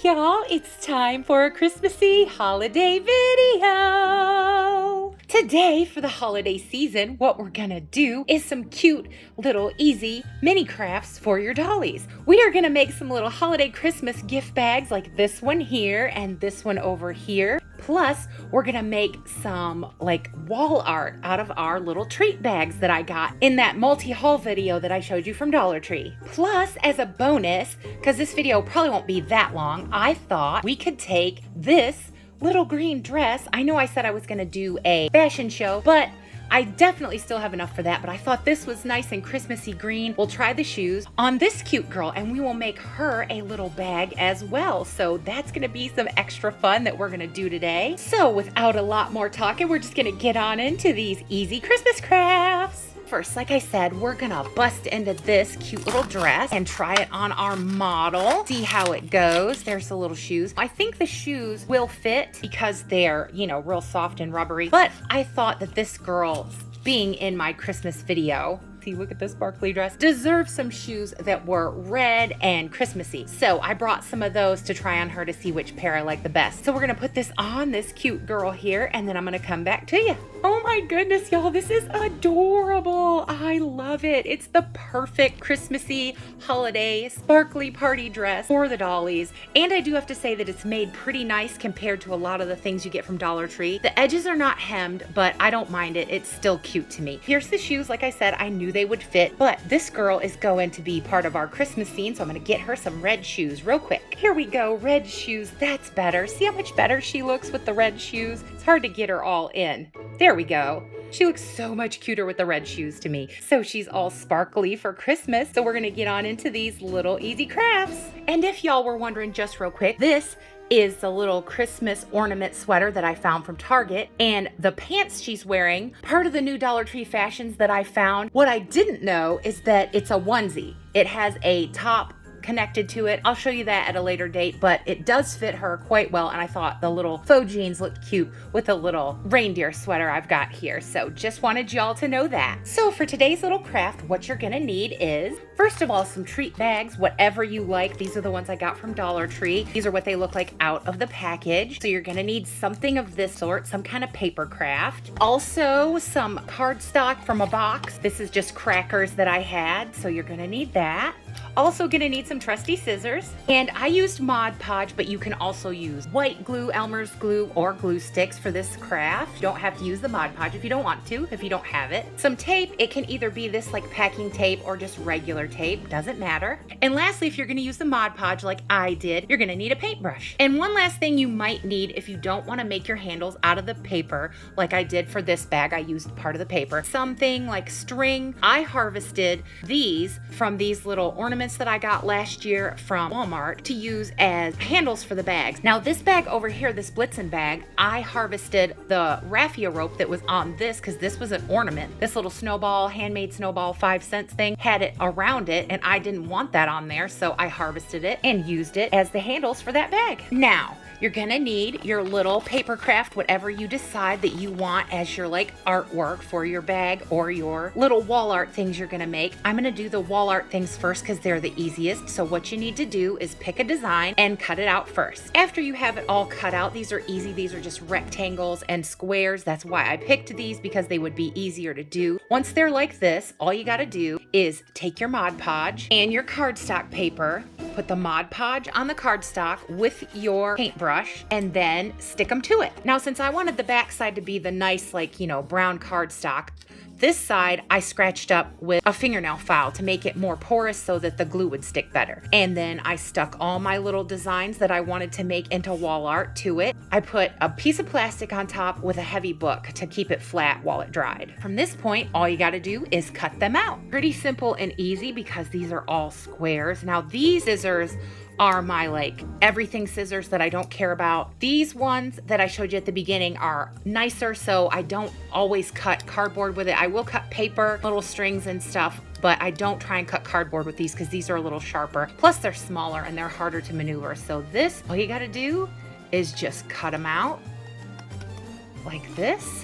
y'all, it's time for a Christmassy holiday video. Today, for the holiday season, what we're gonna do is some cute little easy mini crafts for your dollies. We are gonna make some little holiday Christmas gift bags like this one here and this one over here. Plus, we're gonna make some like wall art out of our little treat bags that I got in that multi-haul video that I showed you from Dollar Tree. Plus, as a bonus, because this video probably won't be that long, I thought we could take this little green dress. I know I said I was gonna do a fashion show, but I definitely still have enough for that, but I thought this was nice and Christmassy green. We'll try the shoes on this cute girl and we will make her a little bag as well. So that's gonna be some extra fun that we're gonna do today. So without a lot more talking, we're just gonna get on into these easy Christmas crafts. First, like I said, we're gonna bust into this cute little dress and try it on our model, see how it goes. There's the little shoes. I think the shoes will fit because they're, real soft and rubbery, but I thought that this girl, being in my Christmas video, see, look at this sparkly dress, deserves some shoes that were red and Christmassy. So I brought some of those to try on her to see which pair I like the best. So we're gonna put this on this cute girl here and then I'm gonna come back to you. Oh my goodness, y'all, this is adorable. I love it. It's the perfect Christmassy holiday sparkly party dress for the dollies. And I do have to say that it's made pretty nice compared to a lot of the things you get from Dollar Tree. The edges are not hemmed, but I don't mind it. It's still cute to me. Here's the shoes. Like I said, I knew they would fit, but this girl is going to be part of our Christmas scene, so I'm gonna get her some red shoes real quick. Here we go, red shoes. That's better. See how much better she looks with the red shoes? It's hard to get her all in. There we go. She looks so much cuter with the red shoes to me. So she's all sparkly for Christmas. So we're gonna get on into these little easy crafts. And if y'all were wondering just real quick, this is the little Christmas ornament sweater that I found from Target, and the pants she's wearing, part of the new Dollar Tree fashions that I found. What I didn't know is that it's a onesie. It has a top connected to it. I'll show you that at a later date, but it does fit her quite well, and I thought the little faux jeans looked cute with the little reindeer sweater I've got here. So just wanted y'all to know that. So for today's little craft, what you're gonna need is, first of all, some treat bags, whatever you like. These are the ones I got from Dollar Tree. These are what they look like out of the package. So you're gonna need something of this sort, some kind of paper craft. Also some cardstock from a box. This is just crackers that I had, so you're gonna need that. Also gonna need some trusty scissors, and I used Mod Podge, but you can also use white glue, Elmer's glue, or glue sticks for this craft. You don't have to use the Mod Podge if you don't want to, if you don't have it. Some tape. It can either be this like packing tape or just regular tape, doesn't matter. And lastly, if you're gonna use the Mod Podge like I did, you're gonna need a paintbrush. And one last thing you might need if you don't wanna make your handles out of the paper like I did for this bag, I used part of the paper. Something like string. I harvested these from these little ornaments that I got last year from Walmart to use as handles for the bags. Now this bag over here, this Blitzen bag, I harvested the raffia rope that was on this because this was an ornament. This little snowball, handmade snowball 5-cent thing had it around it, and I didn't want that on there, so I harvested it and used it as the handles for that bag. Now, you're gonna need your little paper craft, whatever you decide that you want as your like artwork for your bag or your little wall art things you're gonna make. I'm gonna do the wall art things first because they're the easiest. So what you need to do is pick a design and cut it out first. After you have it all cut out, these are easy. These are just rectangles and squares. That's why I picked these, because they would be easier to do. Once they're like this, all you gotta do is take your Mod Podge and your cardstock paper, put the Mod Podge on the cardstock with your paintbrush, and then stick them to it. Now, since I wanted the back side to be the nice, brown cardstock, this side I scratched up with a fingernail file to make it more porous so that the glue would stick better. And then I stuck all my little designs that I wanted to make into wall art to it. I put a piece of plastic on top with a heavy book to keep it flat while it dried. From this point, all you gotta do is cut them out. Pretty simple and easy because these are all squares. Now these scissors are my everything scissors that I don't care about. These ones that I showed you at the beginning are nicer, so I don't always cut cardboard with it. I will cut paper, little strings and stuff, but I don't try and cut cardboard with these because these are a little sharper. Plus they're smaller and they're harder to maneuver. So this, all you gotta do is just cut them out like this.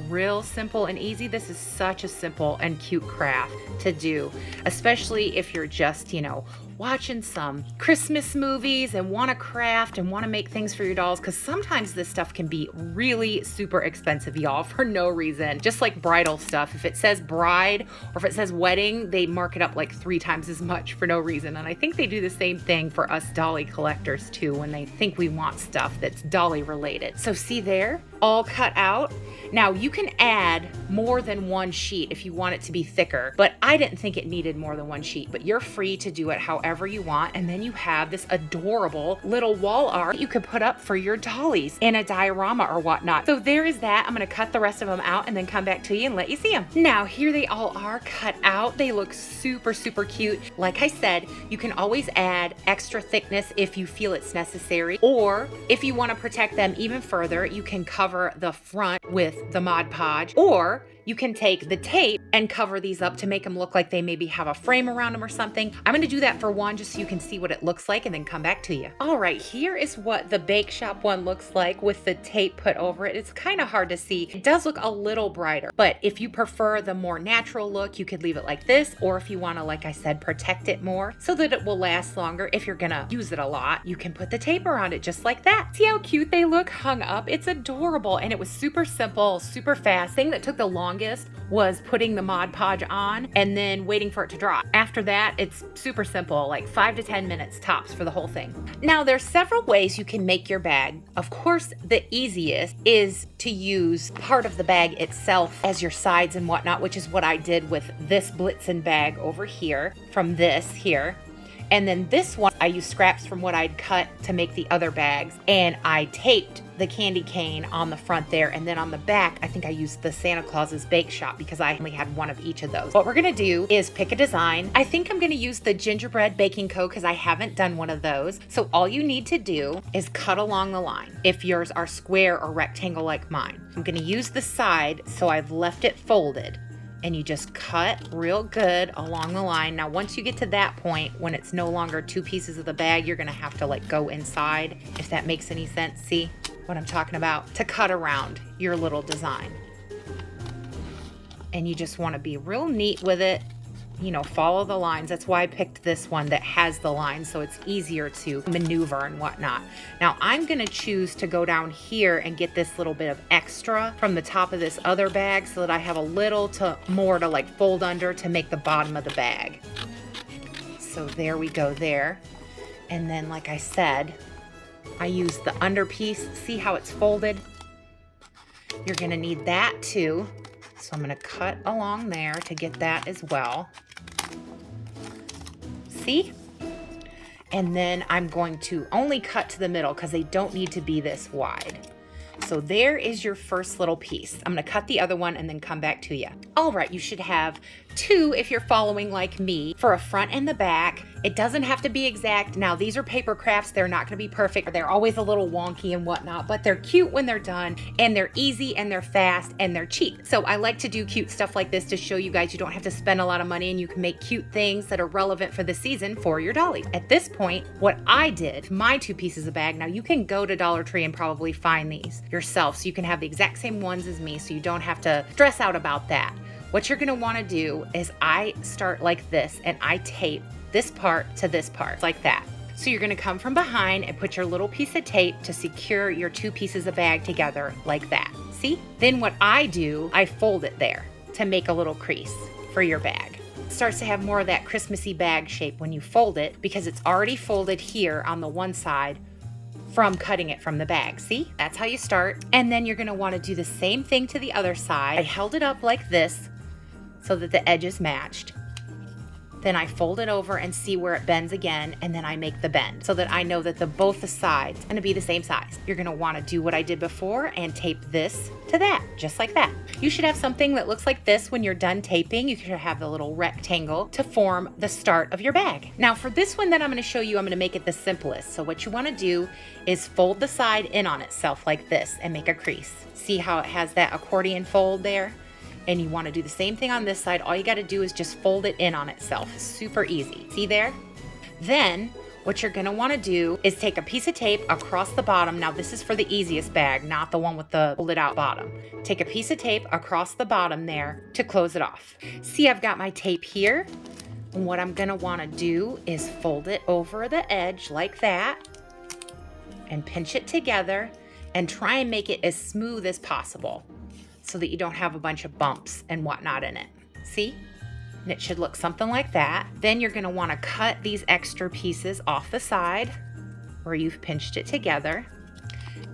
Real simple and easy. This is such a simple and cute craft to do, especially if you're just, watching some Christmas movies and want to craft and want to make things for your dolls, because sometimes this stuff can be really super expensive, y'all, for no reason. Just like bridal stuff. If it says bride or if it says wedding, they mark it up like 3 times as much for no reason. And I think they do the same thing for us dolly collectors too, when they think we want stuff that's dolly related. So see there, all cut out. Now you can add more than one sheet if you want it to be thicker, but I didn't think it needed more than one sheet, but you're free to do it however you want. And then you have this adorable little wall art you could put up for your dollies in a diorama or whatnot. So there is that. I'm gonna cut the rest of them out and then come back to you and let you see them. Now here they all are cut out. They look super, super cute. Like I said, you can always add extra thickness if you feel it's necessary, or if you want to protect them even further, you can cover the front with the Mod Podge, or you can take the tape and cover these up to make them look like they maybe have a frame around them or something. I'm gonna do that for one just so you can see what it looks like and then come back to you. All right, here is what the Bake Shop one looks like with the tape put over it. It's kind of hard to see. It does look a little brighter, but if you prefer the more natural look, you could leave it like this, or if you wanna, like I said, protect it more so that it will last longer. If you're gonna use it a lot, you can put the tape around it just like that. See how cute they look hung up? It's adorable, and it was super simple, super fast. Thing that took the longest was putting the Mod Podge on and then waiting for it to dry. After that, it's super simple, like 5 to 10 minutes tops for the whole thing. Now, there's several ways you can make your bag. Of course, the easiest is to use part of the bag itself as your sides and whatnot, which is what I did with this Blitzen bag over here, from this here. And then this one, I used scraps from what I'd cut to make the other bags, and I taped the candy cane on the front there, and then on the back, I think I used the Santa Claus's Bake Shop because I only had one of each of those. What we're gonna do is pick a design. I think I'm gonna use the gingerbread baking co because I haven't done one of those. So all you need to do is cut along the line if yours are square or rectangle like mine. I'm gonna use the side, so I've left it folded. And you just cut real good along the line. Now, once you get to that point, when it's no longer 2 pieces of the bag, you're gonna have to like go inside, if that makes any sense. See what I'm talking about? To cut around your little design. And you just wanna be real neat with it. You know, follow the lines. That's why I picked this one that has the lines, so it's easier to maneuver and whatnot. Now I'm gonna choose to go down here and get this little bit of extra from the top of this other bag so that I have a little to more to like fold under to make the bottom of the bag. So there we go there. And then, like I said, I use the under piece. See how it's folded? You're gonna need that too. So I'm gonna cut along there to get that as well. See? And then I'm going to only cut to the middle because they don't need to be this wide. So there is your first little piece. I'm gonna cut the other one and then come back to you. All right, you should have 2 if you're following like me for a front and the back. It doesn't have to be exact. Now, these are paper crafts. They're not gonna be perfect. They're always a little wonky and whatnot, but they're cute when they're done, and they're easy and they're fast and they're cheap. So I like to do cute stuff like this to show you guys you don't have to spend a lot of money and you can make cute things that are relevant for the season for your dolly. At this point, what I did, my 2 pieces of bag, now you can go to Dollar Tree and probably find these yourself, so you can have the exact same ones as me, so you don't have to stress out about that. What you're gonna wanna do is I start like this and I tape this part to this part, like that. So you're gonna come from behind and put your little piece of tape to secure your 2 pieces of bag together like that, see? Then what I do, I fold it there to make a little crease for your bag. It starts to have more of that Christmassy bag shape when you fold it because it's already folded here on the one side from cutting it from the bag. See, that's how you start. And then you're gonna wanna do the same thing to the other side. I held it up like this so that the edges matched. Then I fold it over and see where it bends again, and then I make the bend so that I know that both the sides are gonna be the same size. You're gonna wanna do what I did before and tape this to that, just like that. You should have something that looks like this when you're done taping. You should have the little rectangle to form the start of your bag. Now for this one that I'm gonna show you, I'm gonna make it the simplest. So what you wanna do is fold the side in on itself like this and make a crease. See how it has that accordion fold there? And you want to do the same thing on this side. All you got to do is just fold it in on itself. Super easy. See there? Then what you're going to want to do is take a piece of tape across the bottom. Now this is for the easiest bag, not the one with the folded out bottom. Take a piece of tape across the bottom there to close it off. See, I've got my tape here. And what I'm gonna wanna do is fold it over the edge like that and pinch it together and try and make it as smooth as possible so that you don't have a bunch of bumps and whatnot in it. See? And it should look something like that. Then you're gonna wanna cut these extra pieces off the side where you've pinched it together.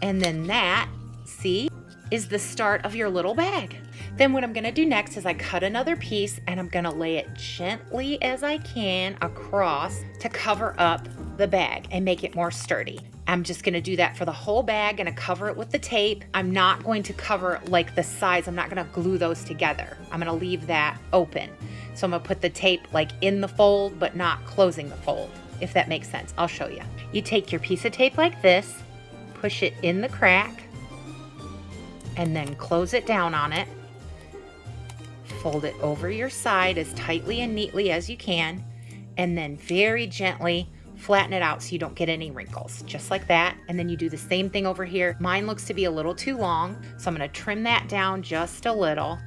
And then that, see, is the start of your little bag. Then what I'm gonna do next is I cut another piece and I'm gonna lay it gently as I can across to cover up the bag and make it more sturdy. I'm just gonna do that for the whole bag, gonna cover it with the tape. I'm not going to cover like the sides, I'm not gonna glue those together. I'm gonna leave that open. So I'm gonna put the tape like in the fold, but not closing the fold, if that makes sense. I'll show you. You take your piece of tape like this, push it in the crack, and then close it down on it. Fold it over your side as tightly and neatly as you can, and then very gently flatten it out so you don't get any wrinkles, just like that. And then you do the same thing over here. Mine looks to be a little too long, so I'm gonna trim that down just a little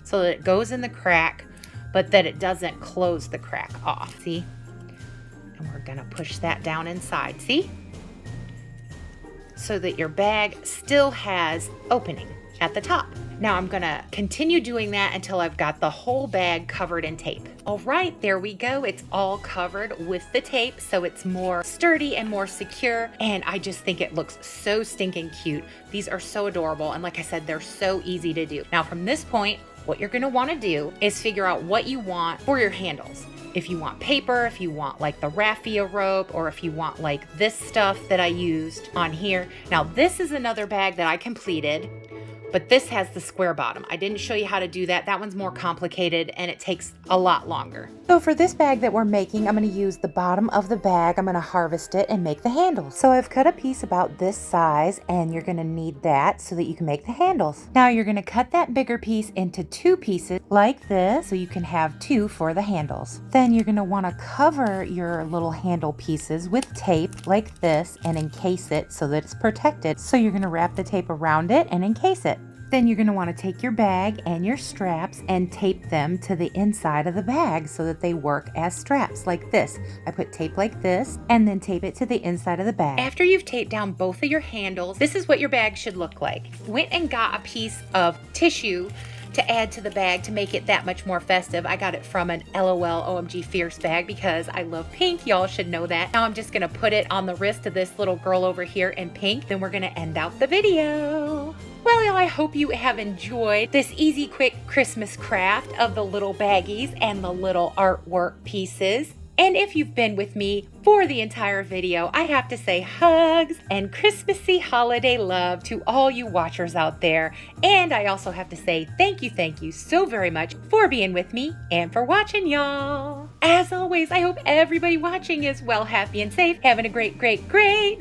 so that it goes in the crack, but that it doesn't close the crack off, see? And we're gonna push that down inside, see? So that your bag still has opening at the top. Now I'm gonna continue doing that until I've got the whole bag covered in tape. All right, there we go. It's all covered with the tape, so it's more sturdy and more secure, and I just think it looks so stinking cute. These are so adorable, and like I said, they're so easy to do. Now from this point, what you're gonna wanna do is figure out what you want for your handles. If you want paper, if you want like the raffia rope, or if you want like this stuff that I used on here. Now this is another bag that I completed, but this has the square bottom. I didn't show you how to do that. That one's more complicated and it takes a lot longer. So for this bag that we're making, I'm gonna use the bottom of the bag. I'm gonna harvest it and make the handles. So I've cut a piece about this size, and you're gonna need that so that you can make the handles. Now you're gonna cut that bigger piece into 2 pieces like this so you can have 2 for the handles. Then you're gonna wanna cover your little handle pieces with tape like this and encase it so that it's protected. So you're gonna wrap the tape around it and encase it. Then you're going to want to take your bag and your straps and tape them to the inside of the bag so that they work as straps like this. I put tape like this and then tape it to the inside of the bag. After you've taped down both of your handles, this is what your bag should look like. Went and got a piece of tissue to add to the bag to make it that much more festive. I got it from an LOL OMG Fierce bag because I love pink. Y'all should know that. Now I'm just gonna put it on the wrist of this little girl over here in pink. Then we're gonna end out the video. Well, y'all, I hope you have enjoyed this easy, quick Christmas craft of the little baggies and the little artwork pieces. And if you've been with me for the entire video, I have to say hugs and Christmassy holiday love to all you watchers out there. And I also have to say thank you so very much for being with me and for watching, y'all. As always, I hope everybody watching is well, happy, and safe, having a great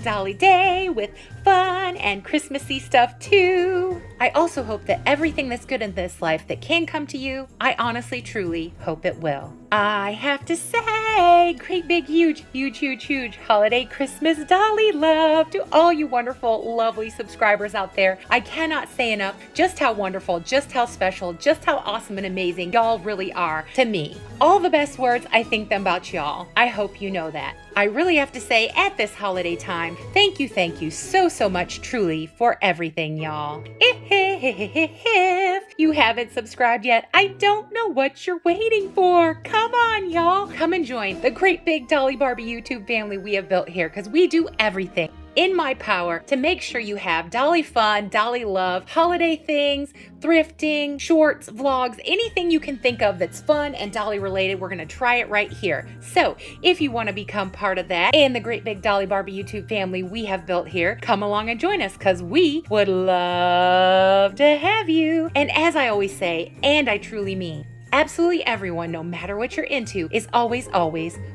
Dolly day with fun and Christmassy stuff too. I also hope that everything that's good in this life that can come to you, I honestly, truly hope it will. I have to say, great big, huge holiday Christmas Dolly love to all you wonderful, lovely subscribers out there. I cannot say enough just how wonderful, just how special, just how awesome and amazing y'all really are to me. All the best words I think them about y'all. I hope you know that. I really have to say at this holiday time, thank you so much truly for everything, y'all. If you haven't subscribed yet, I don't know what you're waiting for. Come on, y'all. Come and join the great big Dolly Barbie YouTube family we have built here, because we do everything in my power to make sure you have Dolly fun, Dolly love, holiday things, thrifting, shorts, vlogs, anything you can think of that's fun and Dolly related. We're gonna try it right here. So if you want to become part of that and the great big Dolly Barbie YouTube family we have built here, come along and join us, because we would love to have you. And as I always say, and I truly mean, absolutely everyone, no matter what you're into, is always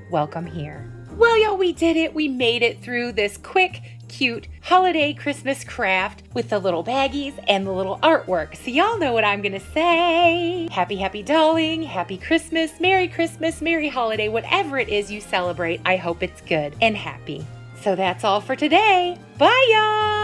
welcome here. Well, y'all, we did it. We made it through this quick, cute holiday Christmas craft with the little baggies and the little artwork. So y'all know what I'm gonna say. Happy dolling, happy Christmas, Merry holiday, whatever it is you celebrate. I hope it's good and happy. So that's all for today. Bye, y'all.